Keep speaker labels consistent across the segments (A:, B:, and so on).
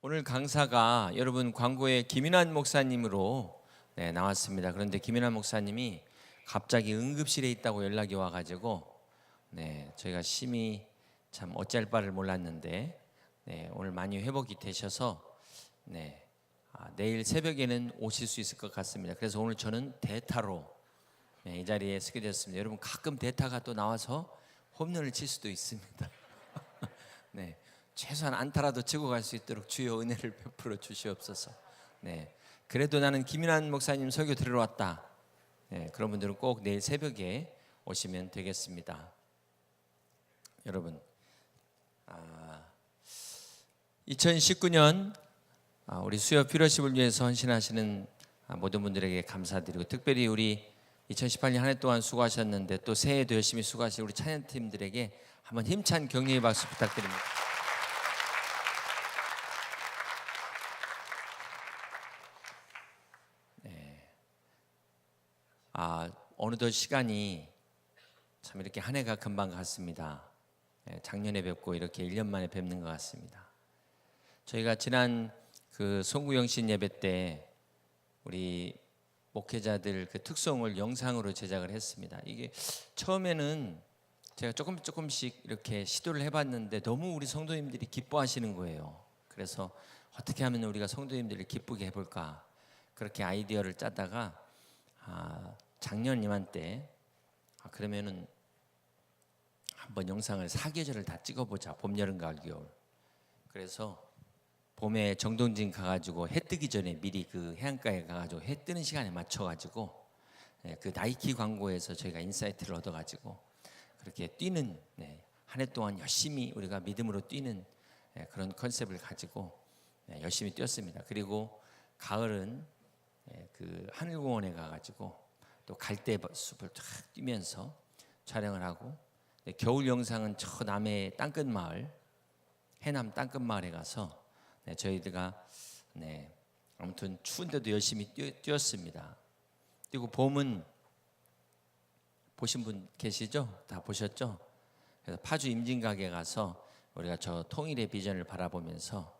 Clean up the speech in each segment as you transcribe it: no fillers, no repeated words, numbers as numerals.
A: 오늘 강사가 여러분 광고에 김인환 목사님으로 나왔습니다. 그런데 김인환 목사님이 갑자기 응급실에 있다고 연락이 와가지고 저희가 심히 참 어찌할 바를 몰랐는데 오늘 많이 회복이 되셔서 내일 새벽에는 오실 수 있을 것 같습니다. 그래서 오늘 저는 대타로 이 자리에 서게 되었습니다. 여러분 가끔 대타가 또 나와서 홈런을 칠 수도 있습니다. 최소한 안타라도 치고 갈 수 있도록 주여 은혜를 베풀어 주시옵소서. 그래도 나는 김인환 목사님 설교 들으러 왔다. 그런 분들은 꼭 내일 새벽에 오시면 되겠습니다. 여러분, 2019년 우리 수요 피러십을 위해서 헌신하시는 모든 분들에게 감사드리고, 특별히 우리 2018년 한 해 동안 수고하셨는데 또 새해에도 열심히 수고하실 우리 찬양팀들에게 한번 힘찬 격려의 박수 부탁드립니다. 어느덧 시간이 참 이렇게 한 해가 금방 갔습니다. 작년에 뵙고 이렇게 1년 만에 뵙는 것 같습니다. 저희가 지난 그 송구영신 예배 때 우리 목회자들 그 특송을 영상으로 제작을 했습니다. 이게 처음에는 제가 조금씩 이렇게 시도를 해봤는데 너무 우리 성도님들이 기뻐하시는 거예요. 그래서 어떻게 하면 우리가 성도님들을 기쁘게 해볼까, 그렇게 아이디어를 짜다가 작년 이맘때 그러면은 한번 영상을 4계절을 다 찍어보자. 봄, 여름, 가을, 겨울. 그래서 봄에 정동진 가가지고 해 뜨기 전에 미리 그 해안가에 가가지고 해 뜨는 시간에 맞춰가지고 그 나이키 광고에서 저희가 인사이트를 얻어가지고 그렇게 뛰는, 한 해 동안 열심히 우리가 믿음으로 뛰는 그런 컨셉을 가지고 열심히 뛰었습니다. 그리고 가을은 그 하늘공원에 가가지고 또 갈대숲을 쫙 뛰면서 촬영을 하고, 겨울 영상은 저 남해 땅끝 마을, 해남 땅끝 마을에 가서 저희들가 아무튼 추운데도 열심히 뛰었습니다. 그리고 봄은 보신 분 계시죠? 다 보셨죠? 그래서 파주 임진각에 가서 우리가 저 통일의 비전을 바라보면서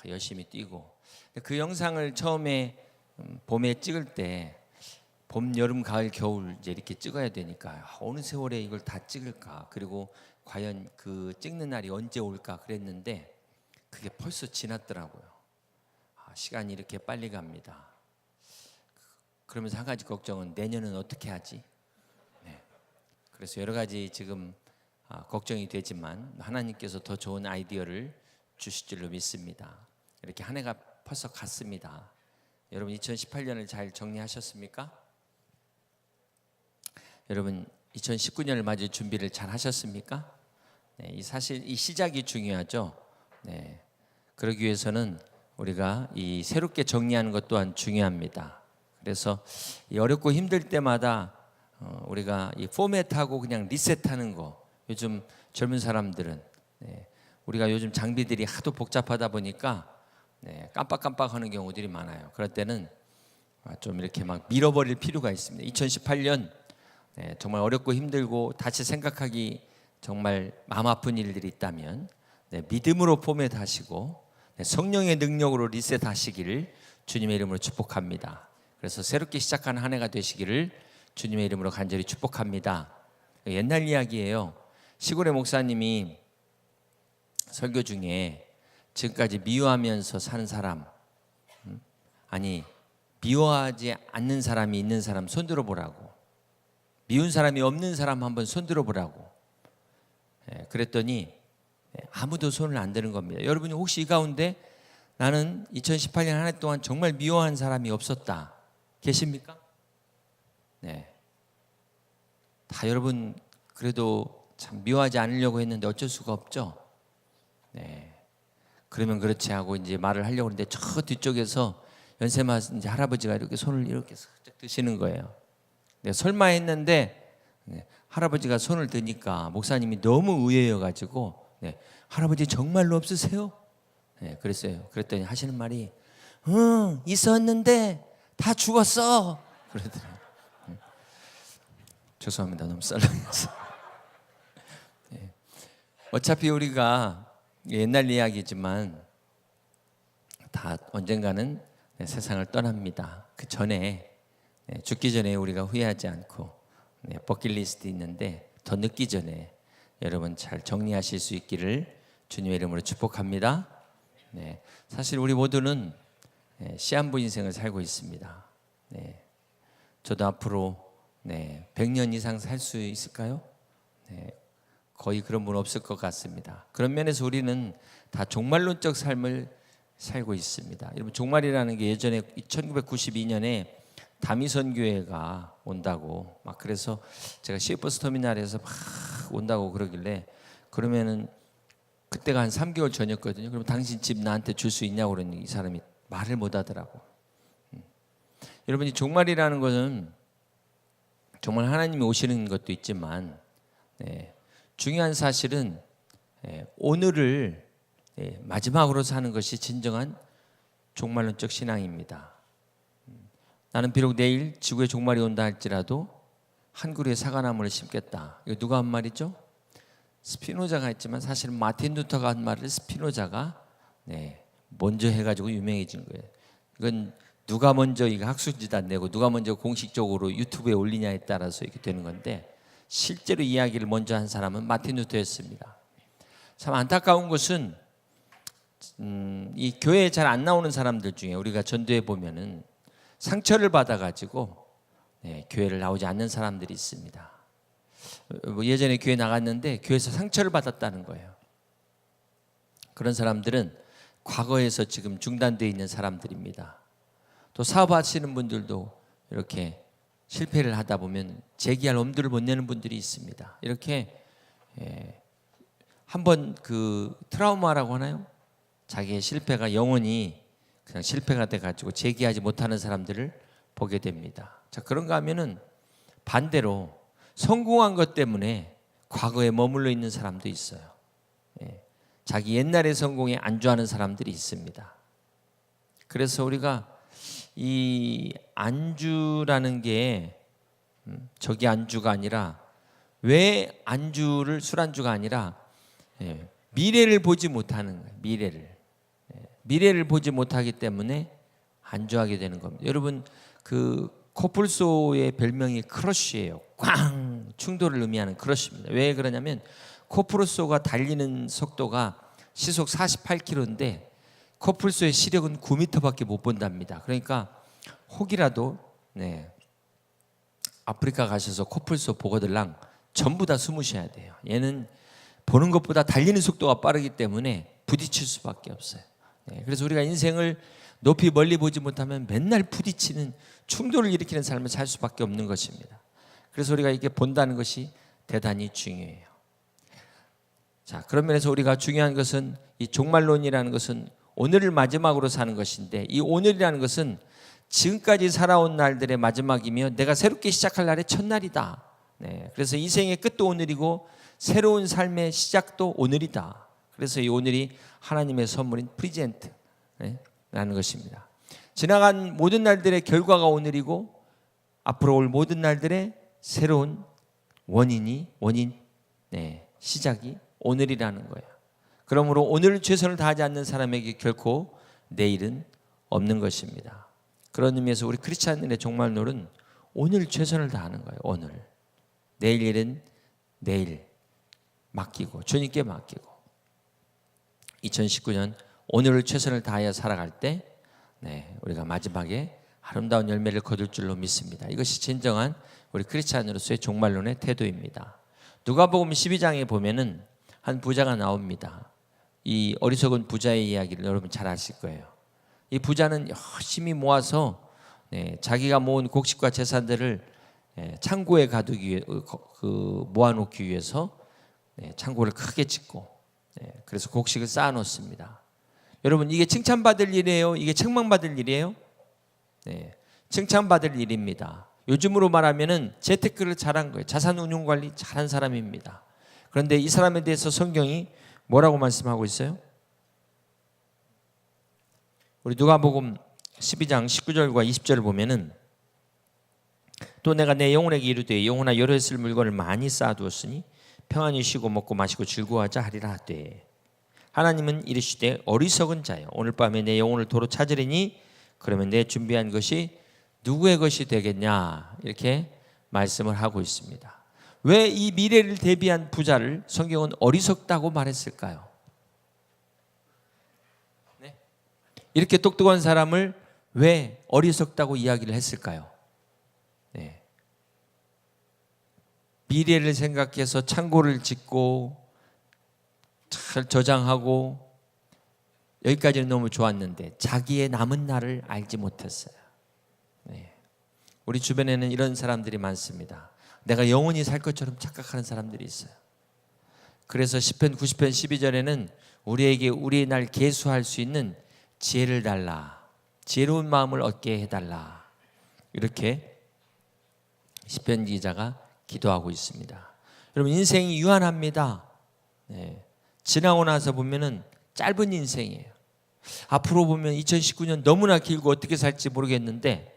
A: 열심히 뛰고, 그 영상을 처음에 봄에 찍을 때 봄, 여름, 가을, 겨울 이제 이렇게 찍어야 되니까 어느 세월에 이걸 다 찍을까, 그리고 과연 그 찍는 날이 언제 올까 그랬는데 그게 벌써 지났더라고요. 시간이 이렇게 빨리 갑니다. 그러면서 한 가지 걱정은 내년은 어떻게 하지? 그래서 여러 가지 지금 걱정이 되지만 하나님께서 더 좋은 아이디어를 주실 줄로 믿습니다. 이렇게 한 해가 벌써 갔습니다. 여러분 2018년을 잘 정리하셨습니까? 여러분 2019년을 맞을 준비를 잘 하셨습니까? 사실 이 시작이 중요하죠. 그러기 위해서는 우리가 이 새롭게 정리하는 것 또한 중요합니다. 그래서 이 어렵고 힘들 때마다 우리가 이 포맷하고 그냥 리셋하는 거, 요즘 젊은 사람들은 우리가 요즘 장비들이 하도 복잡하다 보니까 깜빡깜빡하는 경우들이 많아요. 그럴 때는 좀 이렇게 막 밀어버릴 필요가 있습니다. 2018년 정말 어렵고 힘들고 다시 생각하기 정말 마음 아픈 일들이 있다면 믿음으로 포맷하시고 성령의 능력으로 리셋하시기를 주님의 이름으로 축복합니다. 그래서 새롭게 시작하는 한 해가 되시기를 주님의 이름으로 간절히 축복합니다. 옛날 이야기예요. 시골의 목사님이 설교 중에 지금까지 미워하면서 사는 사람, 아니 미워하지 않는 사람이 있는 사람 손 들어보라고, 미운 사람이 없는 사람 한번 손 들어보라고 그랬더니 아무도 손을 안 드는 겁니다. 여러분이 혹시 이 가운데 나는 2018년 한 해 동안 정말 미워한 사람이 없었다 계십니까? 다 여러분 그래도 참 미워하지 않으려고 했는데 어쩔 수가 없죠. 그러면 그렇지 하고 이제 말을 하려고 하는데 저 뒤쪽에서 연세맞은 이제 할아버지가 이렇게 손을 이렇게 살짝 드시는 거예요. 설마 했는데 할아버지가 손을 드니까 목사님이 너무 의외여가지고 할아버지 정말로 없으세요? 그랬어요. 그랬더니 하시는 말이 있었는데 다 죽었어 그러더라고요. 죄송합니다. 너무 썰렁해서. 어차피 우리가 옛날 이야기지만 언젠가는 세상을 떠납니다. 그 전에 죽기 전에 우리가 후회하지 않고 버킷리스트 있는데 더 늦기 전에 여러분 잘 정리하실 수 있기를 주님의 이름으로 축복합니다. 사실 우리 모두는 시한부 인생을 살고 있습니다. 저도 앞으로 100년 이상 살 수 있을까요? 거의 그런 분 없을 것 같습니다. 그런 면에서 우리는 다 종말론적 삶을 살고 있습니다. 여러분 종말이라는 게 예전에 1992년에 다미선 교회가 온다고 막 그래서 제가 시외버스 터미널에서 막 온다고 그러길래 그러면은 그때가 한 3개월 전이었거든요. 그럼 당신 집 나한테 줄 수 있냐고 그러니 이 사람이 말을 못 하더라고. 여러분 이 종말이라는 것은 정말 하나님이 오시는 것도 있지만 중요한 사실은 오늘을 마지막으로 사는 것이 진정한 종말론적 신앙입니다. 나는 비록 내일 지구에 종말이 온다 할지라도 한 그루의 사과나무를 심겠다. 이거 누가 한 말이죠? 스피노자가 했지만 사실은 마틴 루터가 한 말을 스피노자가 먼저 해가지고 유명해진 거예요. 이건 누가 먼저 이거 학술지도 내고 누가 먼저 공식적으로 유튜브에 올리냐에 따라서 이렇게 되는 건데 실제로 이야기를 먼저 한 사람은 마틴 루터였습니다. 참 안타까운 것은 이 교회에 잘 안 나오는 사람들 중에 우리가 전도해 보면은 상처를 받아가지고 교회를 나오지 않는 사람들이 있습니다. 예전에 교회 나갔는데 교회에서 상처를 받았다는 거예요. 그런 사람들은 과거에서 지금 중단되어 있는 사람들입니다. 또 사업하시는 분들도 이렇게 실패를 하다 보면 재기할 엄두를 못 내는 분들이 있습니다. 이렇게 한번 그 트라우마라고 하나요? 자기의 실패가 영원히 그냥 실패가 돼가지고 재기하지 못하는 사람들을 보게 됩니다. 자, 그런가 하면은 반대로 성공한 것 때문에 과거에 머물러 있는 사람도 있어요. 자기 옛날의 성공에 안주하는 사람들이 있습니다. 그래서 우리가 이 안주라는 게 저기 안주가 아니라 왜 안주를 술안주가 아니라 미래를 보지 못하는 거예요. 미래를 보지 못하기 때문에 안주하게 되는 겁니다. 여러분 그 코뿔소의 별명이 크러쉬예요. 꽝 충돌을 의미하는 크러쉬입니다. 왜 그러냐면 코뿔소가 달리는 속도가 시속 48km인데 코뿔소의 시력은 9m밖에 못 본답니다. 그러니까 혹이라도 아프리카 가셔서 코뿔소 보고들랑 전부 다 숨으셔야 돼요. 얘는 보는 것보다 달리는 속도가 빠르기 때문에 부딪힐 수밖에 없어요. 그래서 우리가 인생을 높이 멀리 보지 못하면 맨날 부딪히는 충돌을 일으키는 삶을 살 수밖에 없는 것입니다. 그래서 우리가 이게 본다는 것이 대단히 중요해요. 자, 그런 면에서 우리가 중요한 것은 이 종말론이라는 것은 오늘을 마지막으로 사는 것인데 이 오늘이라는 것은 지금까지 살아온 날들의 마지막이며 내가 새롭게 시작할 날의 첫날이다. 그래서 인생의 끝도 오늘이고 새로운 삶의 시작도 오늘이다. 그래서 이 오늘이 하나님의 선물인 프리젠트라는 것입니다. 지나간 모든 날들의 결과가 오늘이고 앞으로 올 모든 날들의 새로운 원인 시작이 오늘이라는 거예요. 그러므로 오늘 최선을 다하지 않는 사람에게 결코 내일은 없는 것입니다. 그런 의미에서 우리 크리스찬들의 종말론은 오늘 최선을 다하는 거예요. 오늘. 내일 일은 내일 맡기고 주님께 맡기고 2019년 오늘을 최선을 다하여 살아갈 때 우리가 마지막에 아름다운 열매를 거둘 줄로 믿습니다. 이것이 진정한 우리 크리스찬으로서의 종말론의 태도입니다. 누가복음 12장에 보면은 한 부자가 나옵니다. 이 어리석은 부자의 이야기를 여러분 잘 아실 거예요. 이 부자는 열심히 모아서 자기가 모은 곡식과 재산들을 창고에 가두기 위해 모아놓기 위해서 창고를 크게 짓고 그래서 곡식을 쌓아놓습니다. 여러분 이게 칭찬받을 일이에요? 이게 책망받을 일이에요? 칭찬받을 일입니다. 요즘으로 말하면은 재테크를 잘한 거예요. 자산운용관리 잘한 사람입니다. 그런데 이 사람에 대해서 성경이 뭐라고 말씀하고 있어요? 우리 누가복음 12장 19절과 20절을 보면은 또 내가 내 영혼에게 이르되 영혼아 여러 해 쓸 물건을 많이 쌓아두었으니 평안히 쉬고 먹고 마시고 즐거워하자 하리라 하되 하나님은 이르시되 어리석은 자여 오늘 밤에 내 영혼을 도로 찾으리니 그러면 내 준비한 것이 누구의 것이 되겠냐 이렇게 말씀을 하고 있습니다. 왜 이 미래를 대비한 부자를 성경은 어리석다고 말했을까요? 네? 이렇게 똑똑한 사람을 왜 어리석다고 이야기를 했을까요? 네. 미래를 생각해서 창고를 짓고 잘 저장하고 여기까지는 너무 좋았는데 자기의 남은 날을 알지 못했어요. 네. 우리 주변에는 이런 사람들이 많습니다. 내가 영원히 살 것처럼 착각하는 사람들이 있어요. 그래서 시편 90편 12절에는 우리에게 우리의 날 계수할 수 있는 지혜를 달라, 지혜로운 마음을 얻게 해달라, 이렇게 시편 기자가 기도하고 있습니다. 여러분, 인생이 유한합니다. 네. 지나고 나서 보면은 짧은 인생이에요. 앞으로 보면 2019년 너무나 길고 어떻게 살지 모르겠는데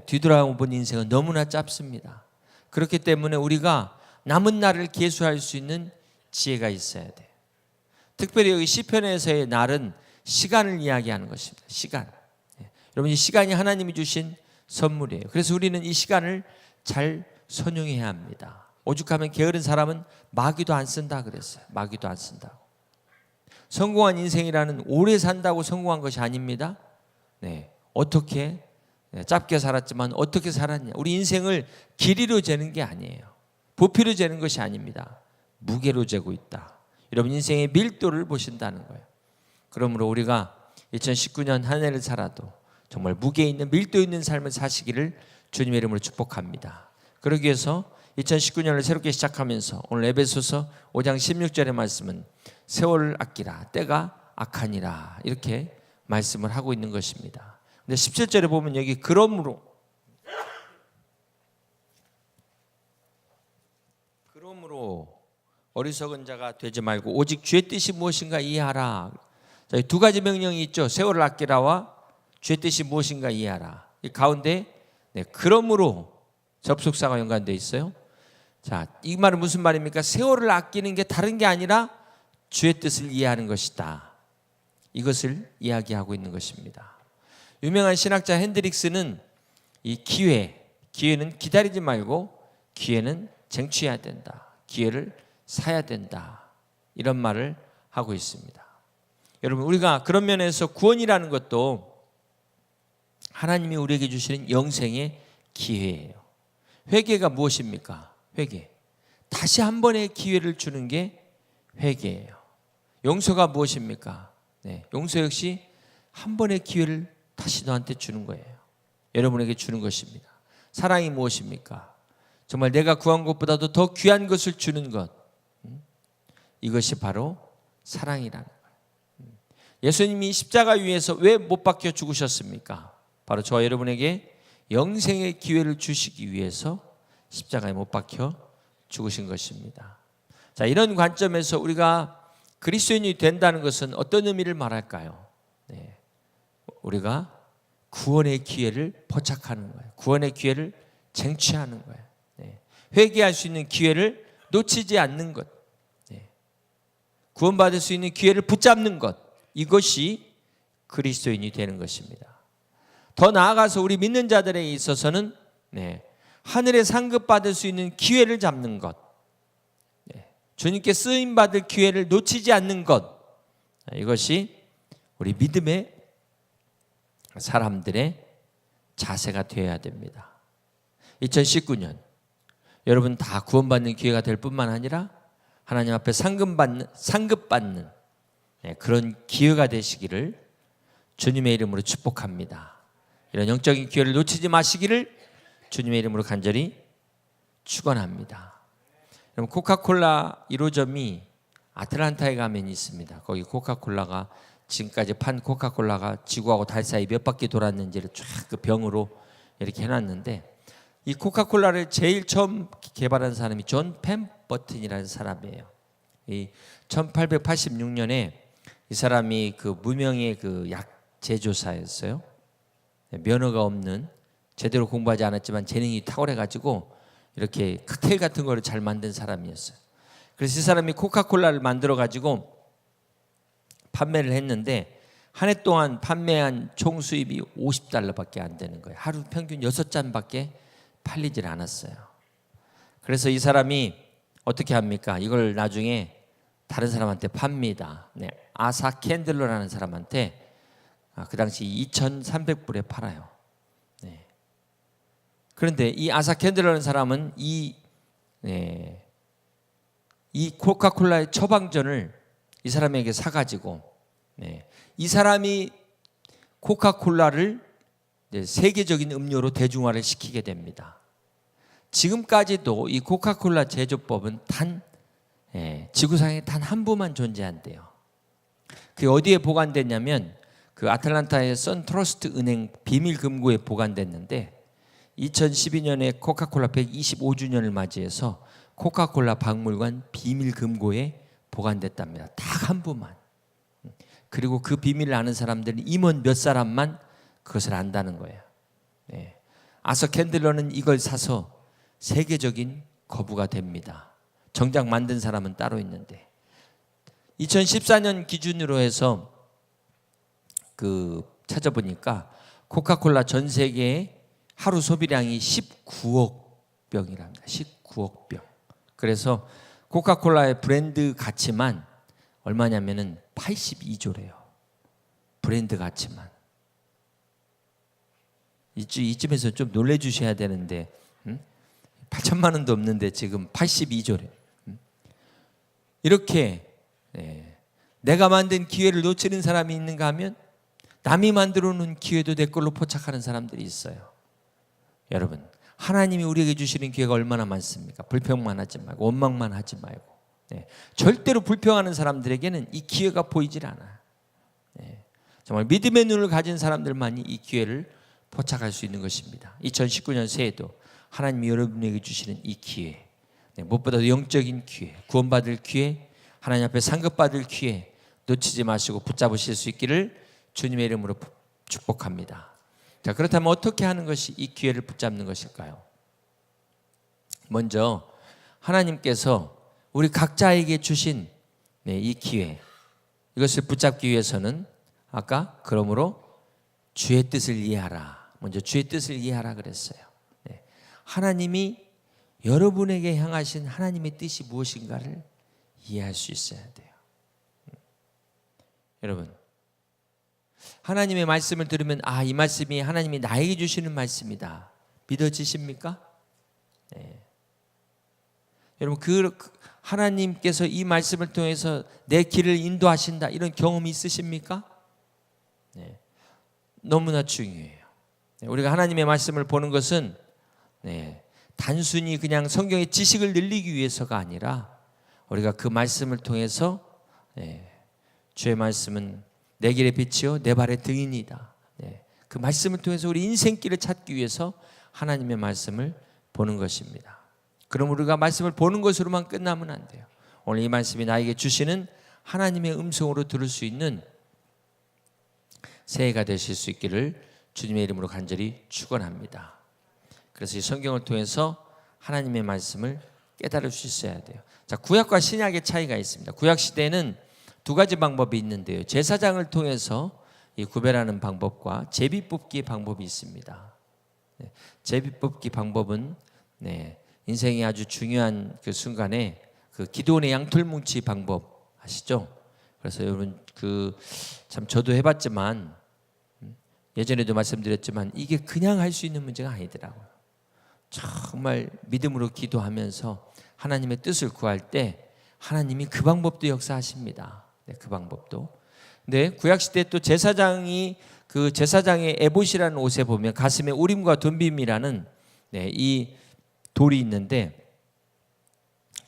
A: 뒤돌아본 인생은 너무나 짧습니다. 그렇기 때문에 우리가 남은 날을 계수할 수 있는 지혜가 있어야 돼요. 특별히 여기 시편에서의 날은 시간을 이야기하는 것입니다. 시간. 여러분, 이 시간이 하나님이 주신 선물이에요. 그래서 우리는 이 시간을 잘 선용해야 합니다. 오죽하면 게으른 사람은 마귀도 안 쓴다 그랬어요. 마귀도 안 쓴다고. 성공한 인생이라는 오래 산다고 성공한 것이 아닙니다. 네. 어떻게 짧게 살았지만 어떻게 살았냐. 우리 인생을 길이로 재는 게 아니에요. 부피로 재는 것이 아닙니다. 무게로 재고 있다. 여러분, 인생의 밀도를 보신다는 거예요. 그러므로 우리가 2019년 한 해를 살아도 정말 무게 있는 밀도 있는 삶을 사시기를 주님의 이름으로 축복합니다. 그러기 위해서 2019년을 새롭게 시작하면서 오늘 에베소서 5장 16절의 말씀은 세월을 아끼라 때가 악하니라 이렇게 말씀을 하고 있는 것입니다. 근데 17절에 보면 여기 그러므로 어리석은 자가 되지 말고 오직 주의 뜻이 무엇인가 이해하라. 자, 두 가지 명령이 있죠. 세월을 아끼라와 주의 뜻이 무엇인가 이해하라. 이 가운데 그러므로 접속사가 연관되어 있어요. 자, 이 말은 무슨 말입니까? 세월을 아끼는 게 다른 게 아니라 주의 뜻을 이해하는 것이다. 이것을 이야기하고 있는 것입니다. 유명한 신학자 핸드릭스는 이 기회는 기다리지 말고 기회는 쟁취해야 된다. 기회를 사야 된다. 이런 말을 하고 있습니다. 여러분, 우리가 그런 면에서 구원이라는 것도 하나님이 우리에게 주시는 영생의 기회예요. 회개가 무엇입니까? 회개. 다시 한 번의 기회를 주는 게 회개예요. 용서가 무엇입니까? 용서 역시 한 번의 기회를 다시 너한테 주는 거예요. 여러분에게 주는 것입니다. 사랑이 무엇입니까? 정말 내가 구한 것보다도 더 귀한 것을 주는 것. 이것이 바로 사랑이라는 거예요. 예수님이 십자가 위에서 왜 못 박혀 죽으셨습니까? 바로 저와 여러분에게 영생의 기회를 주시기 위해서 십자가에 못 박혀 죽으신 것입니다. 자, 이런 관점에서 우리가 그리스도인이 된다는 것은 어떤 의미를 말할까요? 우리가 구원의 기회를 포착하는 거예요. 구원의 기회를 쟁취하는 거예요. 회개할 수 있는 기회를 놓치지 않는 것, 구원받을 수 있는 기회를 붙잡는 것, 이것이 그리스도인이 되는 것입니다. 더 나아가서 우리 믿는 자들에게 있어서는 하늘에 상급받을 수 있는 기회를 잡는 것, 주님께 쓰임받을 기회를 놓치지 않는 것, 이것이 우리 믿음의 사람들의 자세가 되어야 됩니다. 2019년 여러분 다 구원받는 기회가 될 뿐만 아니라 하나님 앞에 상급받는 그런 기회가 되시기를 주님의 이름으로 축복합니다. 이런 영적인 기회를 놓치지 마시기를 주님의 이름으로 간절히 축원합니다. 여러분, 코카콜라 1호점이 아틀란타에 가면 있습니다. 거기 코카콜라가 지금까지 판 코카콜라가 지구하고 달 사이 몇 바퀴 돌았는지를 쫙 그 병으로 이렇게 해놨는데, 이 코카콜라를 제일 처음 개발한 사람이 존 펜버튼이라는 사람이에요. 이 1886년에 이 사람이 그 무명의 그 약 제조사였어요. 면허가 없는, 제대로 공부하지 않았지만 재능이 탁월해가지고 이렇게 칵테일 같은 거를 잘 만든 사람이었어요. 그래서 이 사람이 코카콜라를 만들어가지고 판매를 했는데 한 해 동안 판매한 총 수입이 $50밖에 안 되는 거예요. 하루 평균 6잔밖에 팔리질 않았어요. 그래서 이 사람이 어떻게 합니까? 이걸 나중에 다른 사람한테 팝니다. 아사 캔들러라는 사람한테 그 당시 2,300불에 팔아요. 그런데 이 아사 캔들러라는 사람은 이 코카콜라의 처방전을 이 사람에게 사가지고 이 사람이 코카콜라를 세계적인 음료로 대중화를 시키게 됩니다. 지금까지도 이 코카콜라 제조법은 지구상에 단 한 부만 존재한대요. 그게 어디에 보관됐냐면 그 아틀란타의 선트러스트 은행 비밀 금고에 보관됐는데 2012년에 코카콜라 125주년을 맞이해서 코카콜라 박물관 비밀 금고에 보관됐답니다. 딱 한 부만. 그리고 그 비밀을 아는 사람들은 임원 몇 사람만 그것을 안다는 거예요. 아서 캔들러는 이걸 사서 세계적인 거부가 됩니다. 정작 만든 사람은 따로 있는데 2014년 기준으로 해서 찾아보니까 코카콜라 전 세계의 하루 소비량이 19억 병이랍니다. 19억 병. 그래서 코카콜라의 브랜드 가치만 얼마냐면은 82조래요. 브랜드 가치만. 이쯤에서 좀 놀래주셔야 되는데 8천만 원도 없는데 지금 82조래. 이렇게 내가 만든 기회를 놓치는 사람이 있는가 하면 남이 만들어 놓은 기회도 내 걸로 포착하는 사람들이 있어요. 여러분, 하나님이 우리에게 주시는 기회가 얼마나 많습니까? 불평만 하지 말고 원망만 하지 말고 절대로 불평하는 사람들에게는 이 기회가 보이질 않아요. 정말 믿음의 눈을 가진 사람들만이 이 기회를 포착할 수 있는 것입니다. 2019년 새해도 하나님이 여러분에게 주시는 이 기회, 무엇보다도 영적인 기회, 구원받을 기회, 하나님 앞에 상급받을 기회 놓치지 마시고 붙잡으실 수 있기를 주님의 이름으로 축복합니다. 자, 그렇다면 어떻게 하는 것이 이 기회를 붙잡는 것일까요? 먼저 하나님께서 우리 각자에게 주신 이 기회, 이것을 붙잡기 위해서는 아까 그러므로 주의 뜻을 이해하라. 먼저 주의 뜻을 이해하라 그랬어요. 하나님이 여러분에게 향하신 하나님의 뜻이 무엇인가를 이해할 수 있어야 돼요. 여러분, 하나님의 말씀을 들으면 이 말씀이 하나님이 나에게 주시는 말씀이다. 믿어지십니까? 여러분, 하나님께서 이 말씀을 통해서 내 길을 인도하신다, 이런 경험이 있으십니까? 너무나 중요해요. 우리가 하나님의 말씀을 보는 것은 단순히 그냥 성경의 지식을 늘리기 위해서가 아니라 우리가 그 말씀을 통해서 주의 말씀은 내 길의 빛이요 내 발의 등이니이다. 그 말씀을 통해서 우리 인생길을 찾기 위해서 하나님의 말씀을 보는 것입니다. 그럼 우리가 말씀을 보는 것으로만 끝나면 안 돼요. 오늘 이 말씀이 나에게 주시는 하나님의 음성으로 들을 수 있는 새해가 되실 수 있기를 주님의 이름으로 간절히 축원합니다. 그래서 이 성경을 통해서 하나님의 말씀을 깨달을 수 있어야 돼요. 자, 구약과 신약의 차이가 있습니다. 구약 시대에는 두 가지 방법이 있는데요. 제사장을 통해서 이 구별하는 방법과 제비 뽑기 방법이 있습니다. 제비 뽑기 방법은 인생이 아주 중요한 그 순간에 그 기도원의 양털뭉치 방법 아시죠? 그래서 여러분 참 저도 해봤지만 예전에도 말씀드렸지만 이게 그냥 할 수 있는 문제가 아니더라고요. 정말 믿음으로 기도하면서 하나님의 뜻을 구할 때 하나님이 그 방법도 역사하십니다. 그 방법도. 근데 구약 시대 또 제사장의 에봇이라는 옷에 보면 가슴에 우림과 둠빔이라는 이 돌이 있는데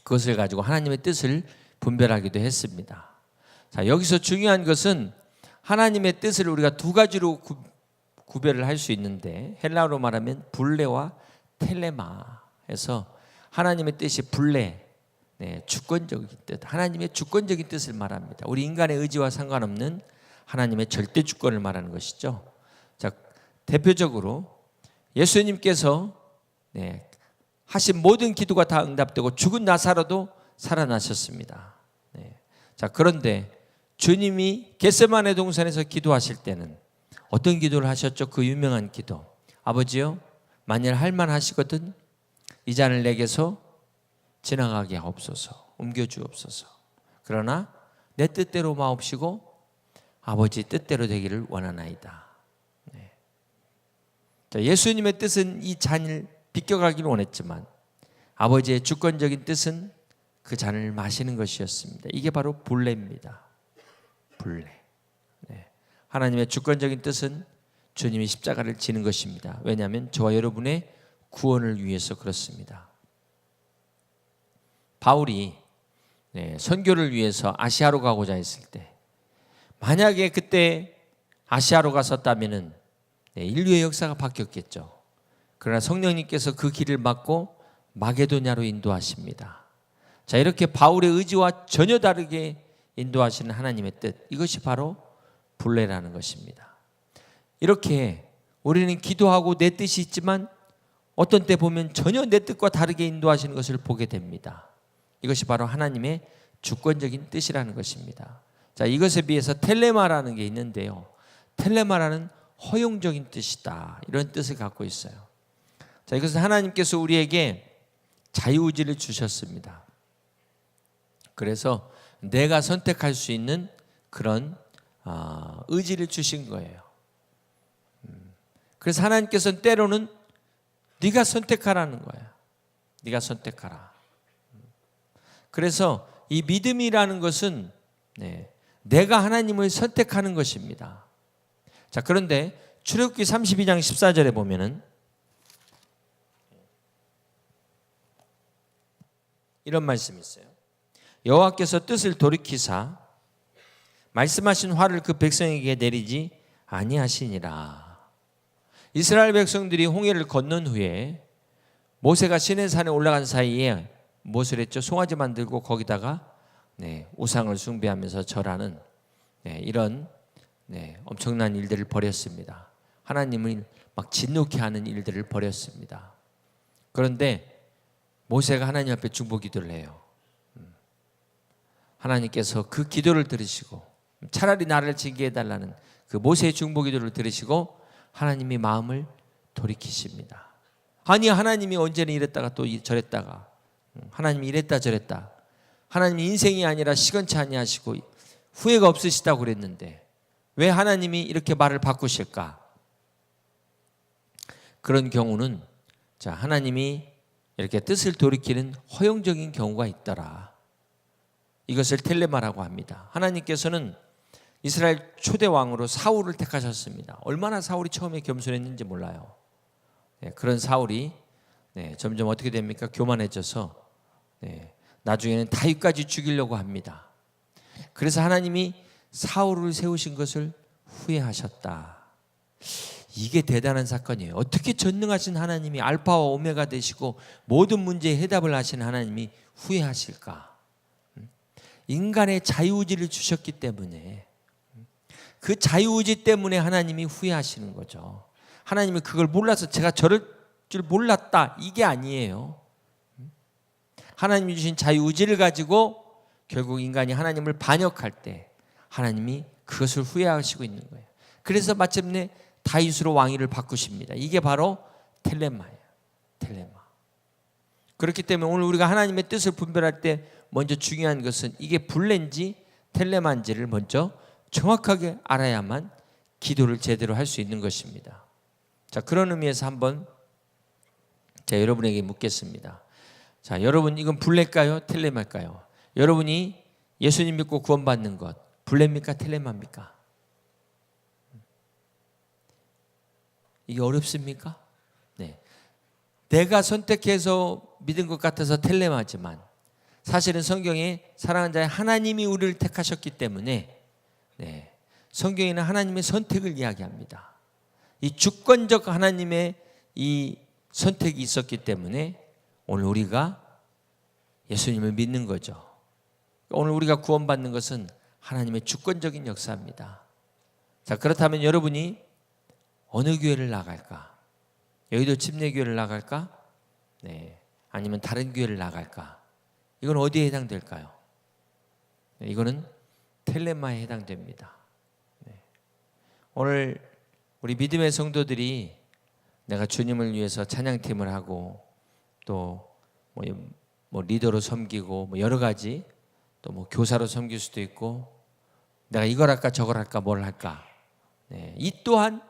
A: 그것을 가지고 하나님의 뜻을 분별하기도 했습니다. 자, 여기서 중요한 것은 하나님의 뜻을 우리가 두 가지로 구별을 할 수 있는데 헬라어로 말하면 블레와 텔레마에서 하나님의 뜻이 블레, 주권적인 뜻, 하나님의 주권적인 뜻을 말합니다. 우리 인간의 의지와 상관없는 하나님의 절대 주권을 말하는 것이죠. 자, 대표적으로 예수님께서 하신 모든 기도가 다 응답되고 죽은 나사로도 살아나셨습니다. 자, 그런데 주님이 겟세마네 동산에서 기도하실 때는 어떤 기도를 하셨죠? 그 유명한 기도. 아버지요, 만일 할만하시거든 이 잔을 내게서 지나가게 하옵소서. 옮겨주옵소서. 그러나 내 뜻대로 마옵시고 아버지 뜻대로 되기를 원하나이다. 네. 예수님의 뜻은 이 잔을 비껴가기를 원했지만 아버지의 주권적인 뜻은 그 잔을 마시는 것이었습니다. 이게 바로 불례입니다. 불례. 네. 하나님의 주권적인 뜻은 주님이 십자가를 지는 것입니다. 왜냐하면 저와 여러분의 구원을 위해서 그렇습니다. 바울이 선교를 위해서 아시아로 가고자 했을 때 만약에 그때 아시아로 갔었다면 인류의 역사가 바뀌었겠죠. 그러나 성령님께서 그 길을 막고 마게도냐로 인도하십니다. 자, 이렇게 바울의 의지와 전혀 다르게 인도하시는 하나님의 뜻, 이것이 바로 불례라는 것입니다. 이렇게 우리는 기도하고 내 뜻이 있지만 어떤 때 보면 전혀 내 뜻과 다르게 인도하시는 것을 보게 됩니다. 이것이 바로 하나님의 주권적인 뜻이라는 것입니다. 자, 이것에 비해서 텔레마라는 게 있는데요. 텔레마라는 허용적인 뜻이다, 이런 뜻을 갖고 있어요. 자, 이것은 하나님께서 우리에게 자유의지를 주셨습니다. 그래서 내가 선택할 수 있는 그런 의지를 주신 거예요. 그래서 하나님께서는 때로는 네가 선택하라는 거예요. 네가 선택하라. 그래서 이 믿음이라는 것은 내가 하나님을 선택하는 것입니다. 자, 그런데 출애굽기 32장 14절에 보면은 이런 말씀이 있어요. 여호와께서 뜻을 돌이키사 말씀하신 화를 그 백성에게 내리지 아니하시니라. 이스라엘 백성들이 홍해를 건넌 후에 모세가 시내산에 올라간 사이에 무엇을 했죠? 송아지 만들고 거기다가 우상을 숭배하면서 절하는 이런 엄청난 일들을 벌였습니다. 하나님을 막 진노케 하는 일들을 벌였습니다. 그런데 모세가 하나님 앞에 중보 기도를 해요. 하나님께서 그 기도를 들으시고 차라리 나를 징계해 달라는 그 모세의 중보 기도를 들으시고 하나님이 마음을 돌이키십니다. 아니, 하나님이 언제는 이랬다가 또 저랬다가 하나님이 이랬다 저랬다, 하나님이 인생이 아니라 시건치 아니하시고 후회가 없으시다고 그랬는데 왜 하나님이 이렇게 말을 바꾸실까? 그런 경우는 하나님이 이렇게 뜻을 돌이키는 허용적인 경우가 있더라. 이것을 텔레마라고 합니다. 하나님께서는 이스라엘 초대 왕으로 사울을 택하셨습니다. 얼마나 사울이 처음에 겸손했는지 몰라요. 그런 사울이 점점 어떻게 됩니까? 교만해져서 나중에는 다윗까지 죽이려고 합니다. 그래서 하나님이 사울을 세우신 것을 후회하셨다. 이게 대단한 사건이에요. 어떻게 전능하신 하나님이 알파와 오메가 되시고 모든 문제에 해답을 하시는 하나님이 후회하실까? 인간의 자유의지를 주셨기 때문에, 그 자유의지 때문에 하나님이 후회하시는 거죠. 하나님이 그걸 몰라서 제가 저럴 줄 몰랐다, 이게 아니에요. 하나님이 주신 자유의지를 가지고 결국 인간이 하나님을 반역할 때 하나님이 그것을 후회하시고 있는 거예요. 그래서 마침내 다윗으로 왕위를 바꾸십니다. 이게 바로 텔레마예요. 텔레마. 그렇기 때문에 오늘 우리가 하나님의 뜻을 분별할 때 먼저 중요한 것은 이게 불례인지 텔레마인지를 먼저 정확하게 알아야만 기도를 제대로 할 수 있는 것입니다. 자, 그런 의미에서 한번 여러분에게 묻겠습니다. 자, 여러분, 이건 불례일까요? 텔레마일까요? 여러분이 예수님 믿고 구원받는 것 불례입니까? 텔레마입니까? 이게 어렵습니까? 네. 내가 선택해서 믿은 것 같아서 텔레마지만 사실은 성경에 사랑하는 자의 하나님이 우리를 택하셨기 때문에 성경에는 하나님의 선택을 이야기합니다. 이 주권적 하나님의 이 선택이 있었기 때문에 오늘 우리가 예수님을 믿는 거죠. 오늘 우리가 구원받는 것은 하나님의 주권적인 역사입니다. 자, 그렇다면 여러분이 어느 교회를 나갈까? 여의도 침례교회를 나갈까? 아니면 다른 교회를 나갈까? 이건 어디에 해당될까요? 이거는 텔레마에 해당됩니다. 오늘 우리 믿음의 성도들이 내가 주님을 위해서 찬양팀을 하고 또 뭐 리더로 섬기고 뭐 여러 가지 또 뭐 교사로 섬길 수도 있고 내가 이걸 할까 저걸 할까 뭘 할까. 이 또한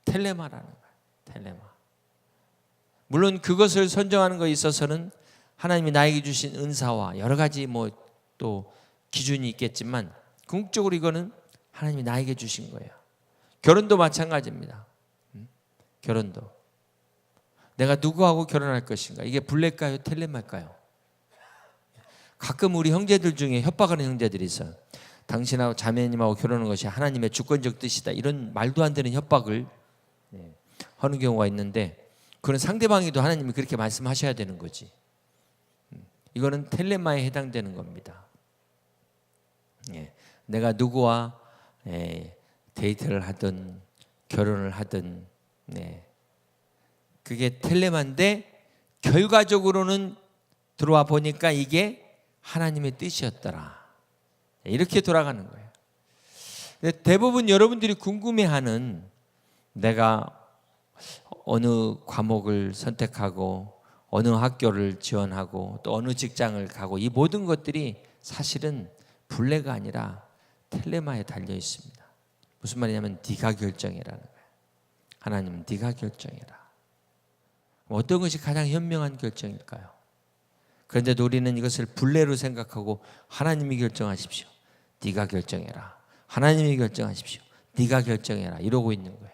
A: 텔레마라는 거예요. 텔레마. 물론 그것을 선정하는 것에 있어서는 하나님이 나에게 주신 은사와 여러 가지 뭐 또 기준이 있겠지만 궁극적으로 이거는 하나님이 나에게 주신 거예요. 결혼도 마찬가지입니다. 결혼도 내가 누구하고 결혼할 것인가, 이게 블랙일까요 텔레마일까요? 가끔 우리 형제들 중에 협박하는 형제들이 있어요. 당신하고 자매님하고 결혼하는 것이 하나님의 주권적 뜻이다, 이런 말도 안 되는 협박을 하는 경우가 있는데, 그건 상대방이도 하나님이 그렇게 말씀하셔야 되는 거지. 이거는 텔레마에 해당되는 겁니다. 내가 누구와 데이트를 하든 결혼을 하든 그게 텔레마인데 결과적으로는 들어와 보니까 이게 하나님의 뜻이었더라, 이렇게 돌아가는 거예요. 대부분 여러분들이 궁금해하는, 내가 어느 과목을 선택하고 어느 학교를 지원하고 또 어느 직장을 가고, 이 모든 것들이 사실은 블레가 아니라 텔레마에 달려 있습니다. 무슨 말이냐면 네가 결정해라는 거예요. 하나님은 네가 결정해라. 어떤 것이 가장 현명한 결정일까요? 그런데 우리는 이것을 블레로 생각하고 하나님이 결정하십시오, 네가 결정해라, 하나님이 결정하십시오, 네가 결정해라, 이러고 있는 거예요.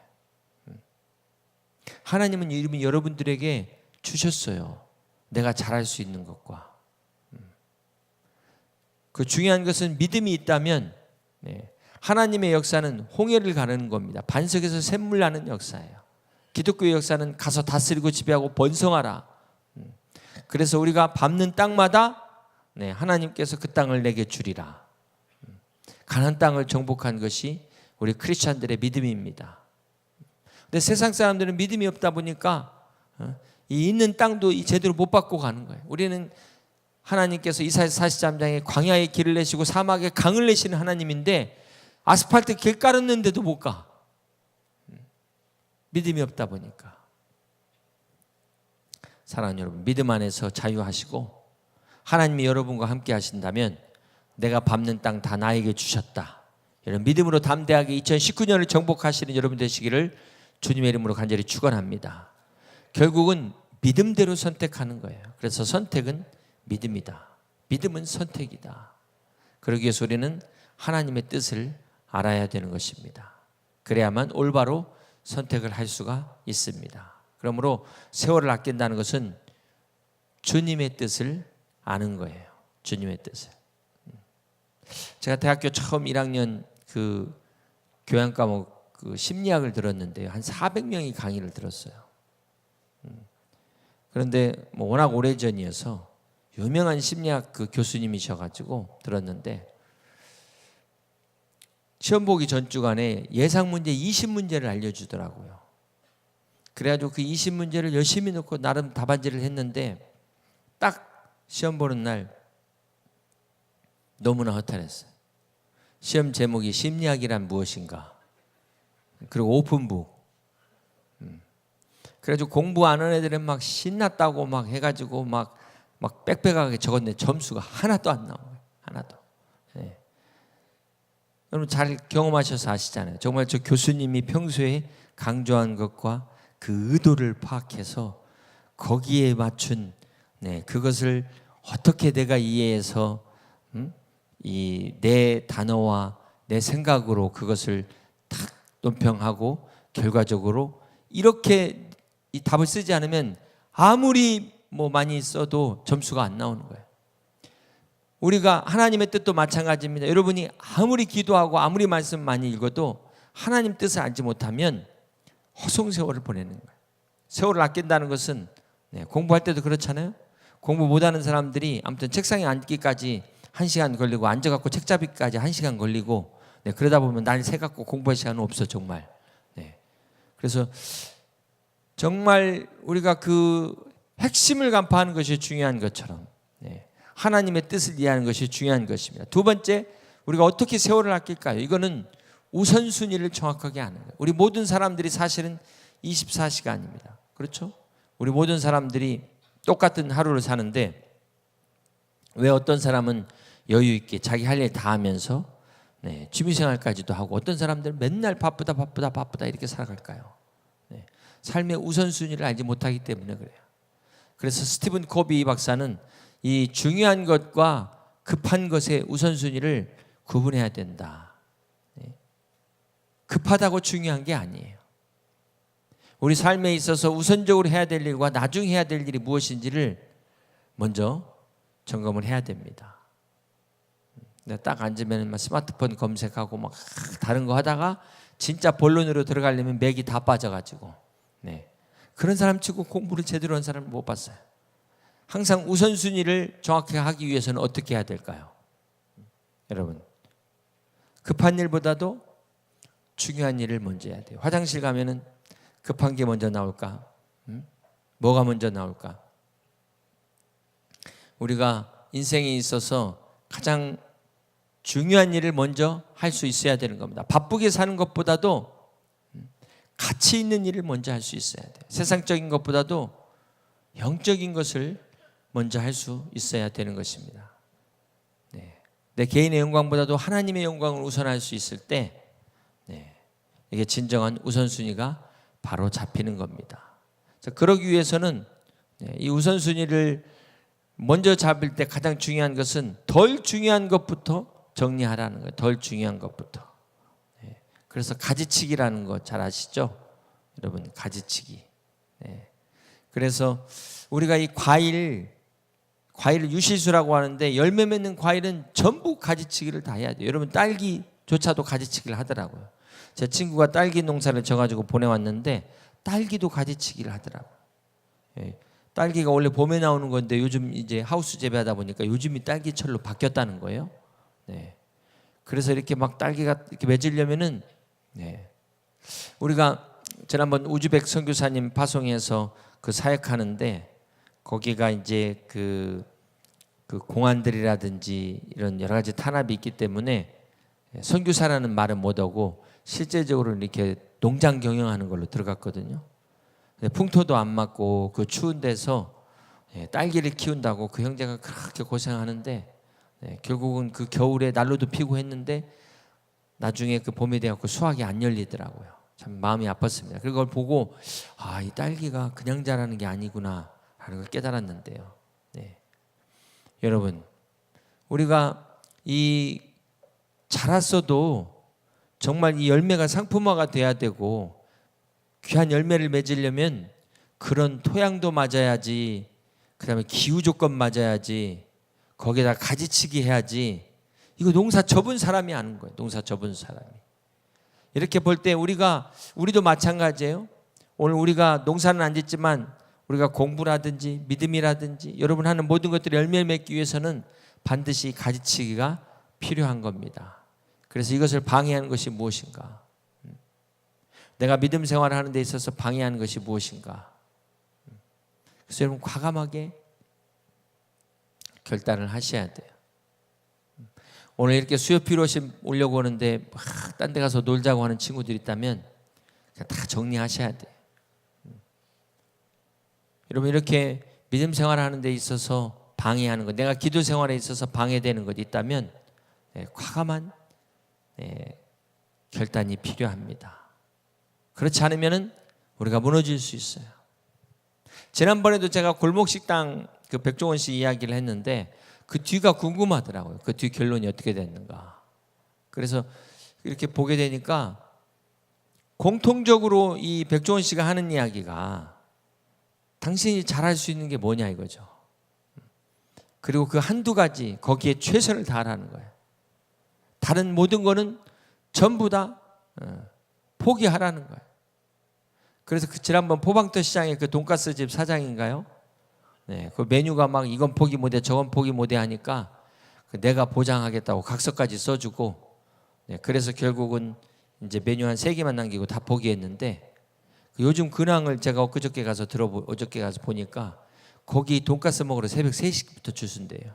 A: 하나님은 이름이 여러분들에게 주셨어요. 내가 잘할 수 있는 것과. 그 중요한 것은 믿음이 있다면 하나님의 역사는 홍해를 가르는 겁니다. 반석에서 샘물 나는 역사예요. 기독교의 역사는 가서 다스리고 지배하고 번성하라. 그래서 우리가 밟는 땅마다 하나님께서 그 땅을 내게 주리라. 가나안 땅을 정복한 것이 우리 크리스찬들의 믿음입니다. 근데 세상 사람들은 믿음이 없다 보니까 이 있는 땅도 제대로 못 받고 가는 거예요. 우리는 하나님께서 이사야서 43장에 광야에 길을 내시고 사막에 강을 내시는 하나님인데 아스팔트 길 깔았는데도 못 가. 믿음이 없다 보니까. 사랑하는 여러분, 믿음 안에서 자유하시고 하나님이 여러분과 함께 하신다면 내가 밟는 땅 다 나에게 주셨다, 이런 믿음으로 담대하게 2019년을 정복하시는 여러분 되시기를 주님의 이름으로 간절히 축원합니다. 결국은 믿음대로 선택하는 거예요. 그래서 선택은 믿음이다. 믿음은 선택이다. 그러기 위해서 우리는 하나님의 뜻을 알아야 되는 것입니다. 그래야만 올바로 선택을 할 수가 있습니다. 그러므로 세월을 아낀다는 것은 주님의 뜻을 아는 거예요. 주님의 뜻을. 제가 대학교 처음 1학년 그 교양 과목 그 심리학을 들었는데요, 한 400명이 강의를 들었어요. 그런데 뭐 워낙 오래전이어서 유명한 심리학 그 교수님이셔가지고 들었는데, 시험 보기 전 주간에 예상 문제 20문제를 알려주더라고요. 그래가지고 그 20문제를 열심히 놓고 나름 답안지를 했는데 딱 시험 보는 날 너무나 허탈했어요. 시험 제목이 심리학이란 무엇인가, 그리고 오픈북. 그래가지고 공부 안 하는 애들은 막 신났다고 막 해가지고 막 빽빽하게 적었는데 점수가 하나도 안 나와요. 하나도. 여러분 잘 경험하셔서 아시잖아요. 정말 저 교수님이 평소에 강조한 것과 그 의도를 파악해서 거기에 맞춘 그것을 어떻게 내가 이해해서 이 내 단어와 내 생각으로 그것을 탁 논평하고 결과적으로 이렇게 이 답을 쓰지 않으면 아무리 뭐 많이 써도 점수가 안 나오는 거예요. 우리가 하나님의 뜻도 마찬가지입니다. 여러분이 아무리 기도하고 아무리 말씀 많이 읽어도 하나님 뜻을 알지 못하면 허송세월을 보내는 거예요. 세월을 아낀다는 것은 공부할 때도 그렇잖아요. 공부 못하는 사람들이 아무튼 책상에 앉기까지 1시간 걸리고 앉아갖고 책 잡기까지 1시간 걸리고 그러다 보면 날 새갖고 공부할 시간은 없어 정말. 그래서 정말 우리가 그 핵심을 간파하는 것이 중요한 것처럼 하나님의 뜻을 이해하는 것이 중요한 것입니다. 두 번째, 우리가 어떻게 세월을 아낄까요? 이거는 우선순위를 정확하게 아는 거예요. 우리 모든 사람들이 사실은 24시간입니다. 그렇죠? 우리 모든 사람들이 똑같은 하루를 사는데 왜 어떤 사람은 여유 있게 자기 할 일 다 하면서 취미생활까지도 하고 어떤 사람들은 맨날 바쁘다 이렇게 살아갈까요? 삶의 우선순위를 알지 못하기 때문에 그래요. 그래서 스티븐 코비 박사는 이 중요한 것과 급한 것의 우선순위를 구분해야 된다. 급하다고 중요한 게 아니에요. 우리 삶에 있어서 우선적으로 해야 될 일과 나중에 해야 될 일이 무엇인지를 먼저 점검을 해야 됩니다. 내가 딱 앉으면 스마트폰 검색하고 막 다른 거 하다가 진짜 본론으로 들어가려면 맥이 다 빠져가지고 그런 사람 치고 공부를 제대로 한 사람을 못 봤어요. 항상 우선순위를 정확하게 하기 위해서는 어떻게 해야 될까요? 여러분, 급한 일보다도 중요한 일을 먼저 해야 돼요. 화장실 가면은 급한 게 먼저 나올까? 뭐가 먼저 나올까? 우리가 인생에 있어서 가장 중요한 일을 먼저 할 수 있어야 되는 겁니다. 바쁘게 사는 것보다도 가치 있는 일을 먼저 할 수 있어야 돼요. 세상적인 것보다도 영적인 것을 먼저 할 수 있어야 되는 것입니다. 내 개인의 영광보다도 하나님의 영광을 우선할 수 있을 때 이게 진정한 우선순위가 바로 잡히는 겁니다. 그러기 위해서는 이 우선순위를 먼저 잡을 때 가장 중요한 것은 덜 중요한 것부터 정리하라는 거예요. 덜 중요한 것부터. 그래서 가지치기라는 거 잘 아시죠? 여러분, 가지치기. 그래서 우리가 이 과일을 유실수라고 하는데 열매 맺는 과일은 전부 가지치기를 다 해야 돼요. 여러분, 딸기조차도 가지치기를 하더라고요. 제 친구가 딸기 농사를 져가지고 보내왔는데 딸기도 가지치기를 하더라고요. 딸기가 원래 봄에 나오는 건데 요즘 이제 하우스 재배하다 보니까 요즘이 딸기철로 바뀌었다는 거예요. 그래서 이렇게 막 딸기가 이렇게 맺으려면은 우리가 지난번 우즈벡 선교사님 파송에서 그 사역하는데 거기가 이제 그 공안들이라든지 이런 여러 가지 탄압이 있기 때문에 선교사라는 말은 못하고 실제적으로 이렇게 농장 경영하는 걸로 들어갔거든요. 풍토도 안 맞고 그 추운 데서 딸기를 키운다고 그 형제가 그렇게 고생하는데 결국은 그 겨울에 난로도 피고 했는데 나중에 그 봄이 돼갖고 수확이 안 열리더라고요. 참 마음이 아팠습니다. 그걸 보고 이 딸기가 그냥 자라는 게 아니구나 하는 걸 깨달았는데요. 여러분, 우리가 이 자랐어도 정말 이 열매가 상품화가 돼야 되고 귀한 열매를 맺으려면 그런 토양도 맞아야지, 그 다음에 기후 조건 맞아야지, 거기에다 가지치기 해야지. 이거 농사 접은 사람이 아는 거예요. 농사 접은 사람이. 이렇게 볼 때 우리도 마찬가지예요. 오늘 우리가 농사는 안 짓지만 우리가 공부라든지 믿음이라든지 여러분 하는 모든 것들이 열매를 맺기 위해서는 반드시 가지치기가 필요한 겁니다. 그래서 이것을 방해하는 것이 무엇인가? 내가 믿음 생활을 하는 데 있어서 방해하는 것이 무엇인가? 그래서 여러분 과감하게 결단을 하셔야 돼요. 오늘 이렇게 수요 피로심 오려고 하는데 딴 데 가서 놀자고 하는 친구들이 있다면 다 정리하셔야 돼요. 여러분, 이렇게 믿음 생활하는 데 있어서 방해하는 것, 내가 기도 생활에 있어서 방해되는 것이 있다면 과감한 결단이 필요합니다. 그렇지 않으면 우리가 무너질 수 있어요. 지난번에도 제가 골목식당 그 백종원 씨 이야기를 했는데 그 뒤가 궁금하더라고요. 그 뒤 결론이 어떻게 됐는가. 그래서 이렇게 보게 되니까 공통적으로 이 백종원 씨가 하는 이야기가 당신이 잘할 수 있는 게 뭐냐 이거죠. 그리고 그 한두 가지 거기에 최선을 다하라는 거예요. 다른 모든 거는 전부 다 포기하라는 거예요. 그래서 그 지난번 포방터 시장의 그 돈가스 집 사장인가요? 그 메뉴가 막 이건 포기 못해 저건 포기 못해 하니까 내가 보장하겠다고 각서까지 써주고 그래서 결국은 이제 메뉴 한 3개만 남기고 다 포기했는데 요즘 근황을 제가 어저께 가서 보니까 거기 돈가스 먹으러 새벽 3시부터 줄 쓴대요.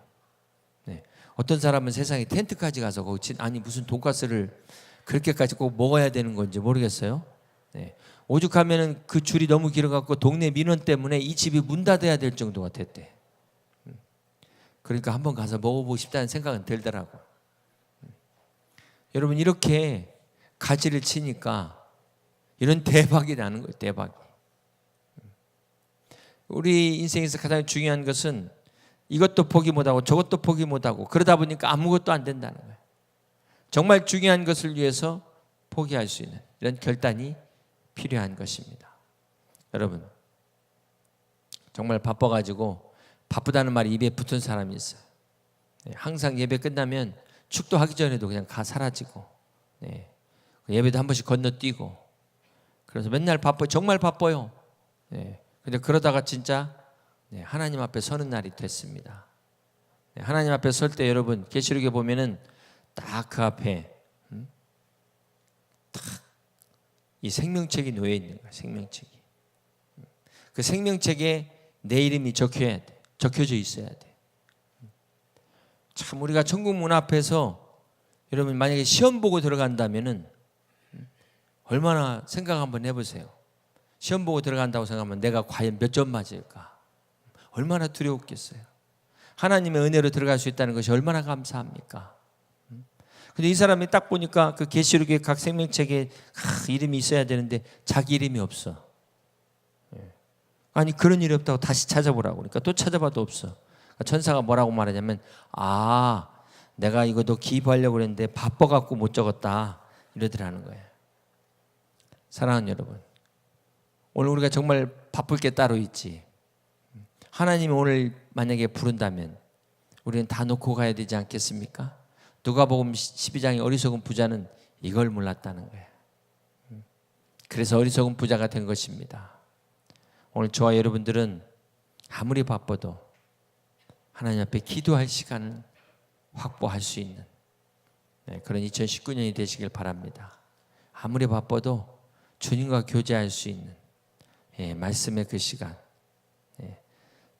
A: 어떤 사람은 세상에 텐트까지 가서 거기 아니 무슨 돈가스를 그렇게까지 꼭 먹어야 되는 건지 모르겠어요. 네. 오죽하면은 그 줄이 너무 길어갖고 동네 민원 때문에 이 집이 문 닫아야 될 정도가 됐대. 그러니까 한번 가서 먹어보고 싶다는 생각은 들더라고. 여러분 이렇게 가지를 치니까 이런 대박이 나는 거예요. 대박이. 우리 인생에서 가장 중요한 것은 이것도 포기 못하고 저것도 포기 못하고 그러다 보니까 아무것도 안 된다는 거예요. 정말 중요한 것을 위해서 포기할 수 있는 이런 결단이 필요한 것입니다. 여러분 정말 바빠가지고 바쁘다는 말이 입에 붙은 사람이 있어요. 항상 예배 끝나면 축도하기 전에도 그냥 사라지고 예배도 한 번씩 건너뛰고 그래서 맨날 바빠요. 정말 바빠요. 근데 그러다가 진짜 하나님 앞에 서는 날이 됐습니다. 하나님 앞에 설 때 여러분 계시록에 보면은 딱 그 앞에 딱 이 생명책이 놓여 있는 거예요. 생명책이. 그 생명책에 내 이름이 적혀져 있어야 돼. 참 우리가 천국 문 앞에서 여러분 만약에 시험 보고 들어간다면은 얼마나 생각 한번 해보세요. 시험 보고 들어간다고 생각하면 내가 과연 몇 점 맞을까? 얼마나 두려웠겠어요. 하나님의 은혜로 들어갈 수 있다는 것이 얼마나 감사합니까? 근데 이 사람이 딱 보니까 그 계시록의 각 생명책에 이름이 있어야 되는데 자기 이름이 없어. 아니 그런 일이 없다고 다시 찾아보라고 그러니까 또 찾아봐도 없어. 천사가 뭐라고 말하냐면 내가 이거 너 기입하려고 그랬는데 바빠갖고 못 적었다 이러더라는 거예요. 사랑하는 여러분 오늘 우리가 정말 바쁠 게 따로 있지. 하나님이 오늘 만약에 부른다면 우리는 다 놓고 가야 되지 않겠습니까? 누가복음 12장의 어리석은 부자는 이걸 몰랐다는 거예요. 그래서 어리석은 부자가 된 것입니다. 오늘 저와 여러분들은 아무리 바빠도 하나님 앞에 기도할 시간을 확보할 수 있는 그런 2019년이 되시길 바랍니다. 아무리 바빠도 주님과 교제할 수 있는 말씀의 그 시간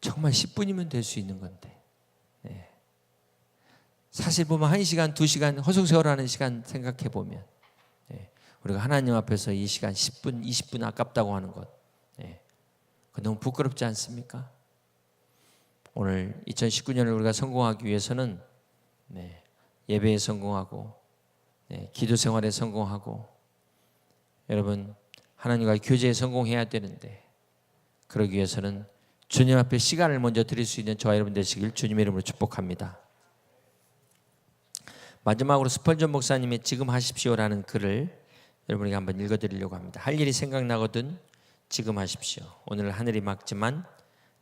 A: 정말 10분이면 될 수 있는 건데 사실 보면 1시간, 2시간 허송세월하는 시간 생각해 보면 우리가 하나님 앞에서 이 시간 10분, 20분 아깝다고 하는 것 너무 부끄럽지 않습니까? 오늘 2019년을 우리가 성공하기 위해서는 예배에 성공하고 기도 생활에 성공하고 여러분 하나님과 교제에 성공해야 되는데 그러기 위해서는 주님 앞에 시간을 먼저 드릴 수 있는 저와 여러분 되시길 주님의 이름으로 축복합니다. 마지막으로 스펄전 목사님의 지금 하십시오라는 글을 여러분에게 한번 읽어드리려고 합니다. 할 일이 생각나거든 지금 하십시오. 오늘 하늘이 맑지만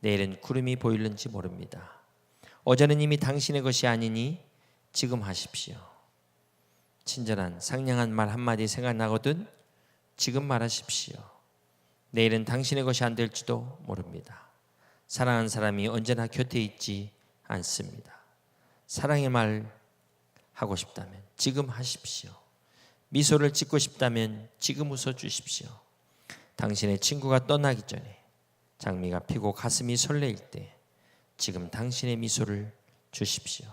A: 내일은 구름이 보일는지 모릅니다. 어제는 이미 당신의 것이 아니니 지금 하십시오. 친절한 상냥한 말 한마디 생각나거든 지금 말하십시오. 내일은 당신의 것이 안 될지도 모릅니다. 사랑하는 사람이 언제나 곁에 있지 않습니다. 사랑의 말 하고 싶다면 지금 하십시오. 미소를 짓고 싶다면 지금 웃어 주십시오. 당신의 친구가 떠나기 전에 장미가 피고 가슴이 설레일 때 지금 당신의 미소를 주십시오.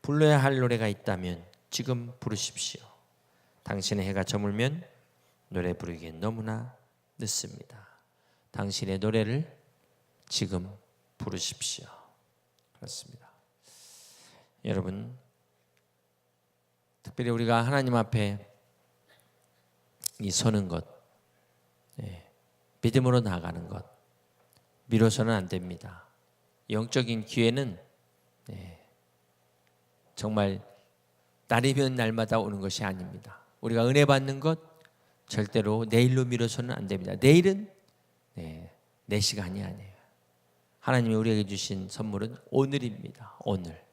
A: 불러야 할 노래가 있다면 지금 부르십시오. 당신의 해가 저물면 노래 부르기엔 너무나 늦습니다. 당신의 노래를 지금 부르십시오. 그렇습니다. 여러분 특별히 우리가 하나님 앞에 이 서는 것 믿음으로 나아가는 것 미뤄서는 안 됩니다. 영적인 기회는 정말 날이면 날마다 오는 것이 아닙니다. 우리가 은혜 받는 것 절대로 내일로 미뤄서는 안 됩니다. 내일은 내 시간이 아니에요. 하나님이 우리에게 주신 선물은 오늘입니다. 오늘.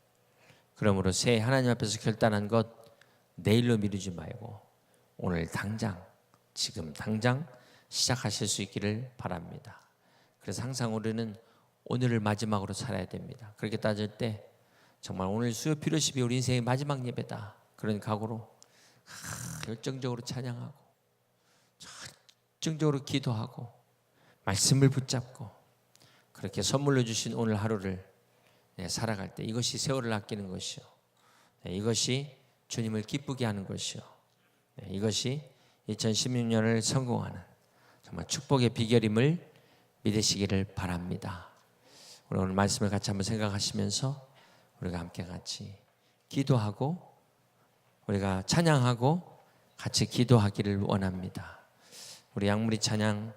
A: 그러므로 새해 하나님 앞에서 결단한 것 내일로 미루지 말고 오늘 당장 지금 당장 시작하실 수 있기를 바랍니다. 그래서 항상 우리는 오늘을 마지막으로 살아야 됩니다. 그렇게 따질 때 정말 오늘 수요 피로십이 우리 인생의 마지막 예배다. 그런 각오로 열정적으로 찬양하고 열정적으로 기도하고 말씀을 붙잡고 그렇게 선물로 주신 오늘 하루를 살아갈 때 이것이 세월을 아끼는 것이요. 이것이 주님을 기쁘게 하는 것이요. 이것이 2016년을 성공하는 정말 축복의 비결임을 믿으시기를 바랍니다. 우리 오늘 말씀을 같이 한번 생각하시면서 우리가 함께 같이 기도하고 우리가 찬양하고 같이 기도하기를 원합니다. 우리 양무리 찬양